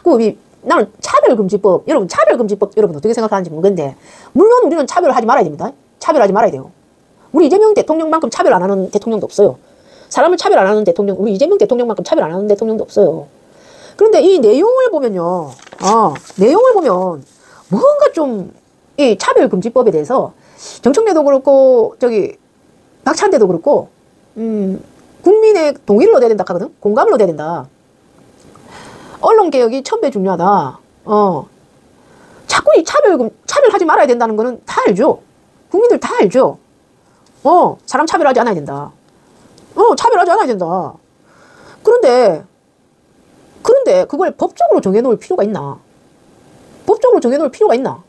자꾸 나는 차별금지법, 여러분 차별금지법 여러분 어떻게 생각하는지 모르겠는데, 물론 우리는 차별을 하지 말아야 됩니다. 차별하지 말아야 돼요. 우리 이재명 대통령만큼 차별 안 하는 대통령도 없어요. 사람을 차별 안 하는 대통령, 우리 이재명 대통령만큼 차별 안 하는 대통령도 없어요. 그런데 이 내용을 보면요, 내용을 보면 뭔가 좀 이 차별금지법에 대해서 정청래도 그렇고 박찬대도 그렇고 국민의 동의를 얻어야 된다 하거든. 공감을 얻어야 된다. 언론개혁이 1000배 중요하다. 자꾸 이 차별하지 말아야 된다는 거는 다 알죠. 국민들 다 알죠. 사람 차별하지 않아야 된다. 차별하지 않아야 된다. 그런데 그걸 법적으로 정해놓을 필요가 있나? 법적으로 정해놓을 필요가 있나?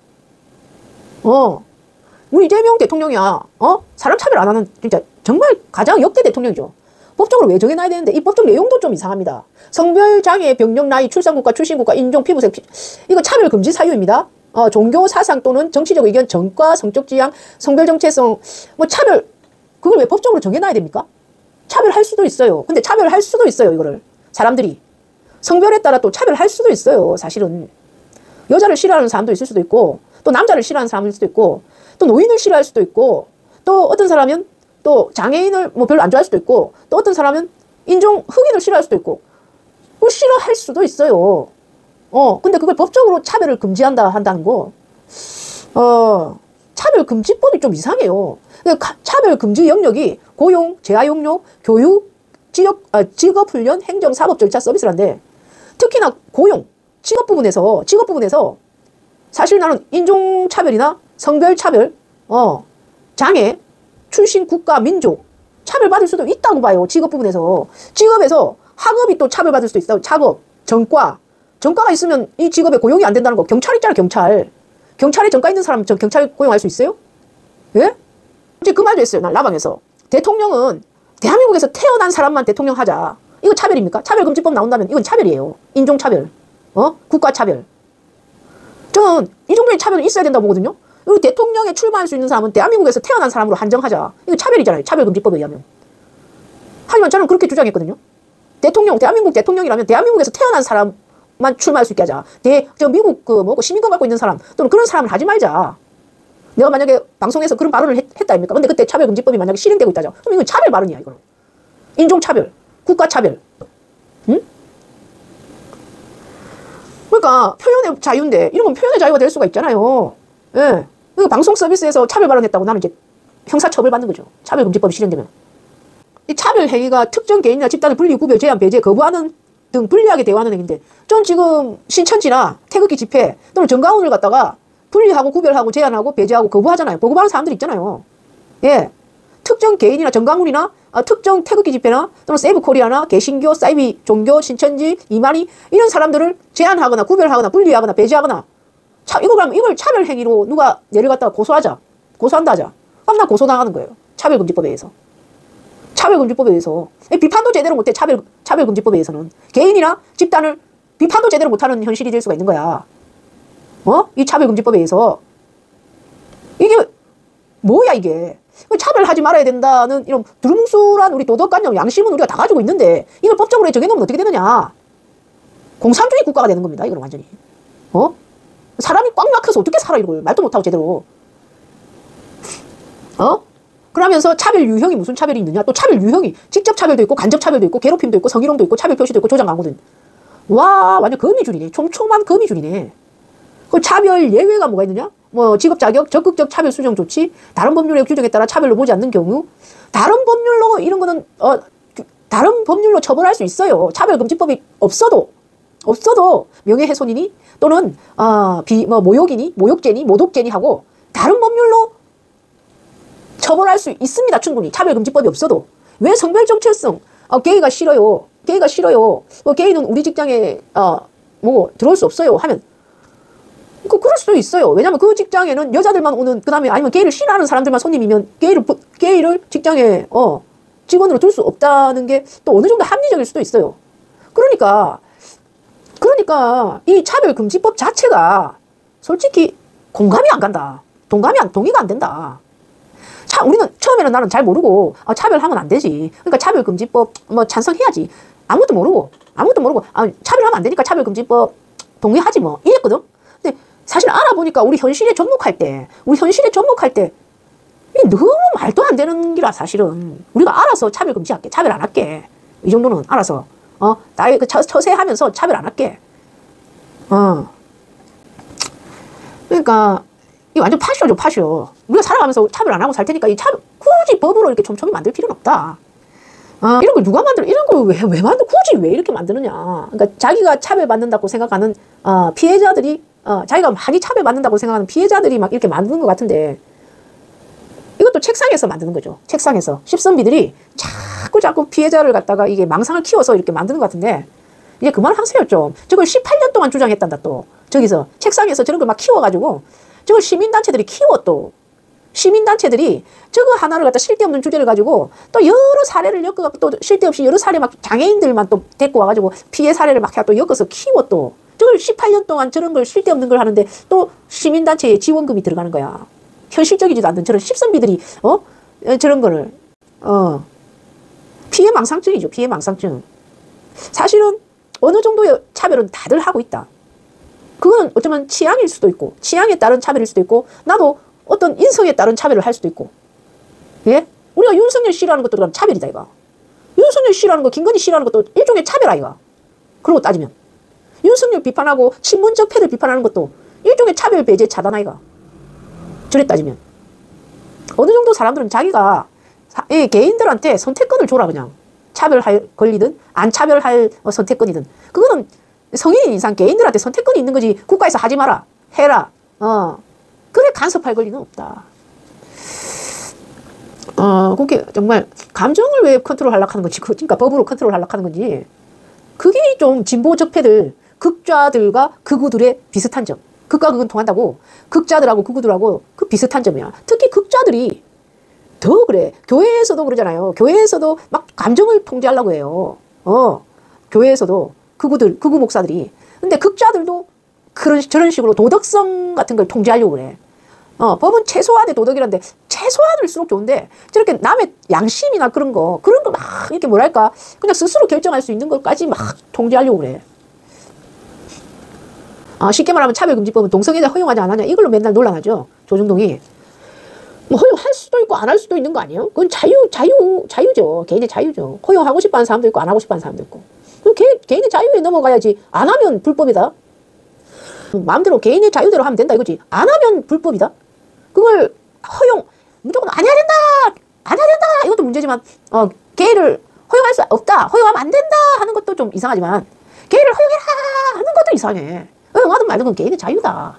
우리 이재명 대통령이야. 사람 차별 안 하는 진짜 정말 가장 역대 대통령이죠. 법적으로 왜 정해놔야 되는데, 이 법적 내용도 좀 이상합니다. 성별장애, 병력, 나이, 출산국가, 출신국가, 인종, 피부색, 이거 차별금지 사유입니다. 종교, 사상 또는 정치적 의견, 전과, 성적 지향, 성별 정체성, 그걸 왜 법적으로 정해놔야 됩니까? 차별할 수도 있어요. 근데 차별할 수도 있어요, 이거를. 사람들이. 성별에 따라 또 차별할 수도 있어요, 사실은. 여자를 싫어하는 사람도 있을 수도 있고, 또 남자를 싫어하는 사람일 수도 있고, 또 노인을 싫어할 수도 있고, 또 어떤 사람은 또 장애인을 별로 안 좋아할 수도 있고, 또 어떤 사람은 흑인을 싫어할 수도 있고, 싫어할 수도 있어요. 근데 그걸 법적으로 차별을 한다는 거, 차별금지법이 좀 이상해요. 차별금지 영역이 고용, 재활용료, 교육, 직업훈련, 행정, 사법 절차 서비스란데, 특히나 고용, 직업 부분에서 사실 나는 인종차별이나 성별차별, 장애, 출신, 국가, 민족 차별받을 수도 있다고 봐요. 직업 부분에서. 직업에서 학업이 또 차별받을 수도 있어요. 작업, 전과가 있으면 이 직업에 고용이 안 된다는 거. 경찰 있잖아요, 경찰. 경찰에 전과 있는 사람 경찰 고용할 수 있어요? 예? 이제 그 말도 했어요, 난 라방에서. 대통령은 대한민국에서 태어난 사람만 대통령 하자. 이거 차별입니까? 차별금지법 나온다면 이건 차별이에요. 인종차별, 국가차별. 저는 이 정도의 차별이 있어야 된다고 보거든요. 그리고 대통령에 출마할 수 있는 사람은 대한민국에서 태어난 사람으로 한정하자. 이거 차별이잖아요, 차별금지법에 의하면. 하지만 저는 그렇게 주장했거든요. 대한민국 대통령이라면 대한민국에서 태어난 사람만 출마할 수 있게 하자. 미국 시민권 갖고 있는 사람 또는 그런 사람을 하지 말자. 내가 만약에 방송에서 그런 발언을 했다 아닙니까? 근데 그때 차별금지법이 만약에 실행되고 있다죠. 그럼 이건 차별 발언이야, 이거는. 인종차별, 국가차별. 응? 그러니까 표현의 자유인데 이런 건 표현의 자유가 될 수가 있잖아요. 예. 그러니까 방송 서비스에서 차별 발언했다고 나는 이제 형사처벌 받는 거죠. 차별금지법이 실행되면. 이 차별 행위가 특정 개인이나 집단을 분리, 구별, 제한, 배제, 거부하는 등 불리하게 대우하는 행위인데, 전 지금 신천지나 태극기 집회 또는 정강훈을 갖다가 분리하고 구별하고 제한하고 배제하고 거부하잖아요. 거부하는 사람들 있잖아요. 예. 특정 개인이나 정강훈이나 특정 태극기 집회나 또는 세이브 코리아나 개신교, 사이비 종교, 신천지, 이만희 이런 사람들을 제한하거나 구별하거나 분리하거나 배제하거나 이걸 차별 행위로 누가 내를 갖다가 고소한다 하자. 그럼 나 고소당하는 거예요. 차별금지법에 의해서. 차별금지법에 의해서. 비판도 제대로 못해. 차별금지법에 의해서는. 개인이나 집단을 비판도 제대로 못하는 현실이 될 수가 있는 거야. 이 차별금지법에 의해서. 이게 뭐야 이게. 차별하지 말아야 된다는 이런 두루뭉술한 우리 도덕관념, 양심은 우리가 다 가지고 있는데 이걸 법적으로 정해놓으면 어떻게 되느냐. 공산주의 국가가 되는 겁니다. 이건 완전히. 사람이 꽉 막혀서 어떻게 살아, 이걸. 말도 못하고 제대로. 그러면서 차별 유형이 무슨 차별이 있느냐. 또 차별 유형이 직접 차별도 있고 간접 차별도 있고 괴롭힘도 있고 성희롱도 있고 차별 표시도 있고 조장 광고든. 와, 완전 거미줄이네. 촘촘한 거미줄이네. 그 차별 예외가 뭐가 있느냐? 직업 자격, 적극적 차별 수정 조치, 다른 법률의 규정에 따라 차별로 보지 않는 경우, 다른 법률로 이런 거는 다른 법률로 처벌할 수 있어요. 차별금지법이 없어도 명예훼손이니 또는 모욕이니 모욕죄니 모독죄니 하고 다른 법률로 처벌할 수 있습니다. 충분히. 차별금지법이 없어도. 왜 성별 정체성? 게이가 싫어요. 게이는 우리 직장에 들어올 수 없어요 하면 그럴 수도 있어요. 왜냐면 그 직장에는 여자들만 오는, 그 다음에 아니면 게이를 싫어하는 사람들만 손님이면 게이를 직장에 직원으로 둘 수 없다는 게 또 어느 정도 합리적일 수도 있어요. 그러니까 이 차별금지법 자체가 솔직히 공감이 안 간다. 동의가 안 된다. 우리는 처음에는 나는 잘 모르고 차별하면 안 되지. 그러니까 차별금지법 찬성해야지. 아무것도 모르고 차별하면 안 되니까 차별금지법 동의하지 뭐 이랬거든. 근데 사실 알아보니까 우리 현실에 접목할 때 이게 너무 말도 안 되는 기라. 사실은 우리가 알아서 차별 금지할게, 차별 안 할게, 이 정도는 알아서 나의 그 처세하면서 차별 안 할게. 그러니까 이 완전 파쇼죠, 파쇼. 우리가 살아가면서 차별 안 하고 살 테니까 이 차별 굳이 법으로 이렇게 촘촘히 만들 필요는 없다. 이런 걸 누가 만들어? 이런 걸 왜 만들? 굳이 왜 이렇게 만드느냐? 그러니까 자기가 차별받는다고 생각하는 피해자들이 자기가 많이 차별받는다고 생각하는 피해자들이 막 이렇게 만드는 것 같은데, 이것도 책상에서 만드는 거죠. 책상에서 십선비들이 자꾸 피해자를 갖다가 이게 망상을 키워서 이렇게 만드는 것 같은데, 이제 그만하세요 좀. 저걸 18년 동안 주장했단다 또. 저기서 책상에서 저런 걸 막 키워가지고 저걸 시민단체들이 키워 또. 시민단체들이 저거 하나를 갖다 쓸데없는 주제를 가지고 또 여러 사례를 엮어갖고 또 쓸데없이 여러 사례 막 장애인들만 또 데리고 와가지고 피해 사례를 막 또 엮어서 키워 또. 저걸 18년 동안 저런 걸 쓸데없는 걸 하는데 또 시민단체에 지원금이 들어가는 거야. 현실적이지도 않는 저런 십선비들이 저런 거를 피해 망상증이죠. 피해 망상증. 사실은 어느 정도의 차별은 다들 하고 있다. 그건 어쩌면 취향일 수도 있고, 취향에 따른 차별일 수도 있고, 나도 어떤 인성에 따른 차별을 할 수도 있고. 예? 우리가 윤석열 씨라는 것도 그럼 차별이다 이거. 윤석열 씨라는 거, 김건희 씨라는 것도 일종의 차별 아이가. 그러고 따지면 윤석열 비판하고 친문적 패를 비판하는 것도 일종의 차별 배제 차단 아이가. 저래 따지면 어느 정도 사람들은 자기가 개인들한테 선택권을 줘라. 그냥 차별할 권리든 안 차별할 선택권이든, 그거는 성인인 이상 개인들한테 선택권이 있는 거지. 국가에서 하지 마라, 해라, 그래 간섭할 권리는 없다. 그게 정말 감정을 왜 컨트롤하려고 하는 건지, 그러니까 법으로 컨트롤하려고 하는 건지, 그게 좀 진보 적폐들, 극좌들과 극우들의 비슷한 점. 극과 극은 통한다고, 극자들하고 극우들하고 그 비슷한 점이야. 특히 극자들이 더 그래. 교회에서도 그러잖아요. 교회에서도 막 감정을 통제하려고 해요. 교회에서도 극우 목사들이. 근데 극자들도 저런 식으로 도덕성 같은 걸 통제하려고 그래. 법은 최소한의 도덕이란데, 최소한일수록 좋은데, 저렇게 남의 양심이나 그런 거 막 이렇게 뭐랄까, 그냥 스스로 결정할 수 있는 것까지 막 통제하려고 그래. 쉽게 말하면 차별금지법은 동성애자 허용하지 않느냐, 이걸로 맨날 논란하죠. 조중동이. 뭐 허용할 수도 있고 안 할 수도 있는 거 아니에요? 그건 자유죠. 개인의 자유죠. 허용하고 싶어 하는 사람도 있고 안 하고 싶어 하는 사람도 있고. 개인의 자유에 넘어가야지. 안 하면 불법이다. 마음대로 개인의 자유대로 하면 된다 이거지. 안 하면 불법이다. 그걸 무조건 안 해야 된다, 안 해야 된다, 이것도 문제지만, 게이를 허용할 수 없다, 허용하면 안 된다 하는 것도 좀 이상하지만, 게이를 허용해라 하는 것도 이상해. 허용하든 말든 건 개인의 자유다.